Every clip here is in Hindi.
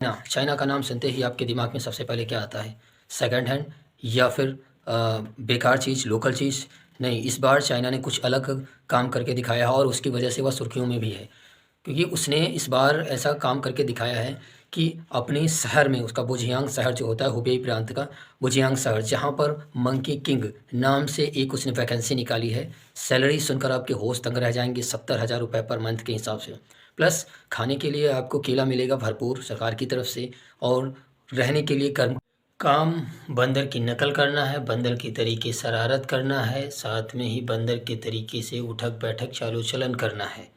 ना चाइना का नाम सुनते ही आपके दिमाग में सबसे पहले क्या आता है? सेकंड हैंड या फिर बेकार चीज़, लोकल चीज़? नहीं, इस बार चाइना ने कुछ अलग काम करके दिखाया है और उसकी वजह से वह सुर्खियों में भी है। क्योंकि उसने इस बार ऐसा काम करके दिखाया है कि अपने शहर में, उसका वुझियांग शहर जो होता है हुबेई प्रांत का वुझियांग शहर, जहाँ पर मंकी किंग नाम से एक उसने वैकेंसी निकाली है। सैलरी सुनकर आपके होश तंग रह जाएंगे, 70,000 रुपये पर मंथ के हिसाब से। प्लस खाने के लिए आपको केला मिलेगा भरपूर सरकार की तरफ से, और रहने के लिए काम बंदर की नकल करना है, बंदर की तरीके शरारत करना है, साथ में ही बंदर के तरीके से उठक बैठक चालो चलन करना है।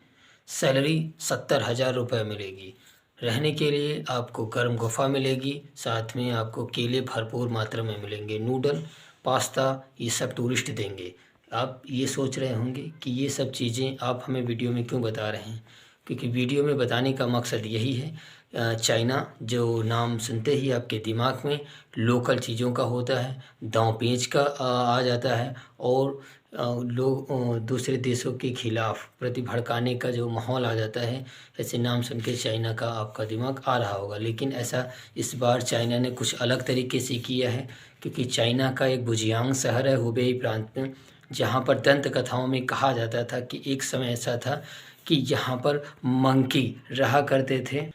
सैलरी 70,000 रुपये मिलेगी। रहने के लिए आपको गर्म गुफ़ा मिलेगी, साथ में आपको केले भरपूर मात्रा में मिलेंगे, नूडल, पास्ता, ये सब टूरिस्ट देंगे। आप ये सोच रहे होंगे कि ये सब चीज़ें आप हमें वीडियो में क्यों बता रहे हैं? क्योंकि वीडियो में बताने का मकसद यही है, चाइना जो नाम सुनते ही आपके दिमाग में लोकल चीज़ों का होता है, दांव पेंच का आ जाता है, और लोग दूसरे देशों के खिलाफ प्रति भड़काने का जो माहौल आ जाता है। ऐसे नाम सुन के चाइना का आपका दिमाग आ रहा होगा, लेकिन ऐसा इस बार चाइना ने कुछ अलग तरीके से किया है। क्योंकि चाइना का एक वुझियांग शहर है हुबेई प्रांत में, जहाँ पर दंत कथाओं में कहा जाता था कि एक समय ऐसा था कि यहाँ पर मंकी रहा करते थे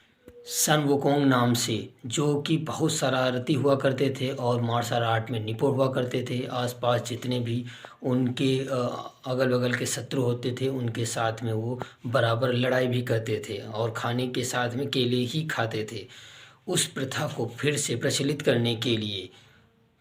सन वुकोंग नाम से, जो कि बहुत शरारती हुआ करते थे और मार्शल आर्ट में निपुण हुआ करते थे। आसपास जितने भी उनके अगल बगल के शत्रु होते थे उनके साथ में वो बराबर लड़ाई भी करते थे और खाने के साथ में केले ही खाते थे। उस प्रथा को फिर से प्रचलित करने के लिए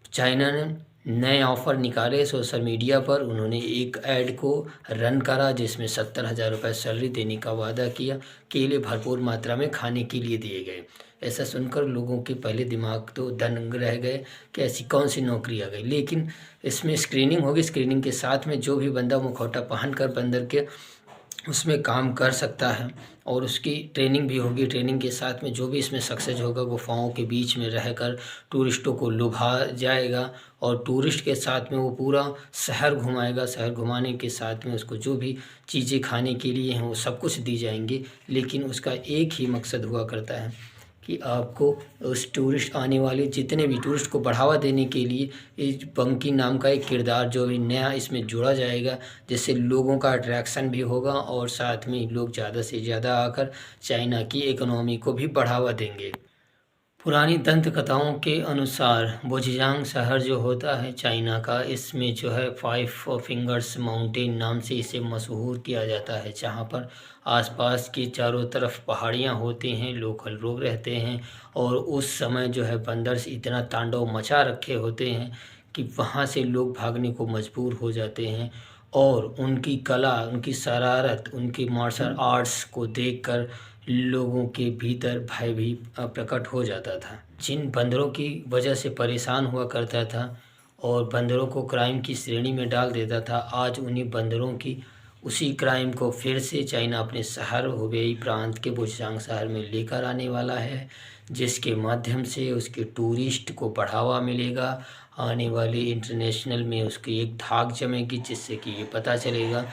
चाइना ने नए ऑफ़र निकाले सोशल मीडिया पर। उन्होंने एक ऐड को रन करा जिसमें 70,000 रुपये सैलरी देने का वादा किया, केले भरपूर मात्रा में खाने के लिए दिए गए। ऐसा सुनकर लोगों के पहले दिमाग तो दंग रह गए कि ऐसी कौन सी नौकरी आ गई। लेकिन इसमें स्क्रीनिंग होगी, स्क्रीनिंग के साथ में जो भी बंदा मुखौटा पहन कर बंदर के उसमें काम कर सकता है, और उसकी ट्रेनिंग भी होगी। ट्रेनिंग के साथ में जो भी इसमें सक्सेस होगा गुफाओं के बीच में रहकर टूरिस्टों को लुभा जाएगा, और टूरिस्ट के साथ में वो पूरा शहर घुमाएगा। शहर घुमाने के साथ में उसको जो भी चीज़ें खाने के लिए हैं वो सब कुछ दी जाएंगी। लेकिन उसका एक ही मकसद हुआ करता है कि आपको उस टूरिस्ट आने वाले जितने भी टूरिस्ट को बढ़ावा देने के लिए इस बंकी नाम का एक किरदार जो भी नया इसमें जोड़ा जाएगा, जिससे लोगों का अट्रैक्शन भी होगा और साथ में लोग ज़्यादा से ज़्यादा आकर चाइना की इकोनॉमी को भी बढ़ावा देंगे। पुरानी दंत कथाओं के अनुसार वुझियांग शहर जो होता है चाइना का, इसमें जो है 5 फिंगर्स माउंटेन नाम से इसे मशहूर किया जाता है, जहाँ पर आसपास की चारों तरफ पहाड़ियाँ होती हैं, लोकल लोग रहते हैं, और उस समय जो है बंदर से इतना तांडव मचा रखे होते हैं कि वहाँ से लोग भागने को मजबूर हो जाते हैं। और उनकी कला, उनकी शरारत, उनकी मार्शल आर्ट्स को देखकर लोगों के भीतर भय भी प्रकट हो जाता था। जिन बंदरों की वजह से परेशान हुआ करता था और बंदरों को क्राइम की श्रेणी में डाल देता था, आज उन्हीं बंदरों की उसी क्राइम को फिर से चाइना अपने शहर हुबेई प्रांत के वुझियांग शहर में लेकर आने वाला है, जिसके माध्यम से उसके टूरिस्ट को बढ़ावा मिलेगा। आने वाले इंटरनेशनल में उसकी एक धाक जमेगी, जिससे कि ये पता चलेगा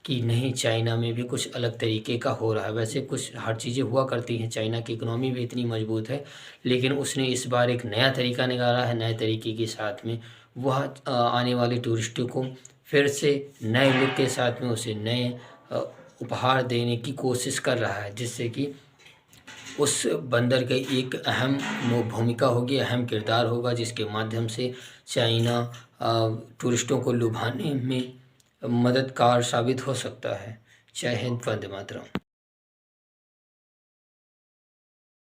कि नहीं, चाइना में भी कुछ अलग तरीके का हो रहा है। वैसे कुछ हर चीज़ें हुआ करती हैं, चाइना की इकोनॉमी भी इतनी मजबूत है, लेकिन उसने इस बार एक नया तरीका निकाला है। नए तरीके के साथ में वह आने वाले टूरिस्टों को फिर से नए लुक के साथ में उसे नए उपहार देने की कोशिश कर रहा है, जिससे कि उस बंदर की एक अहम भूमिका होगी, अहम किरदार होगा, जिसके माध्यम से चाइना टूरिस्टों को लुभाने में मददगार साबित हो सकता है। जय हिंद, वंदे मातरम।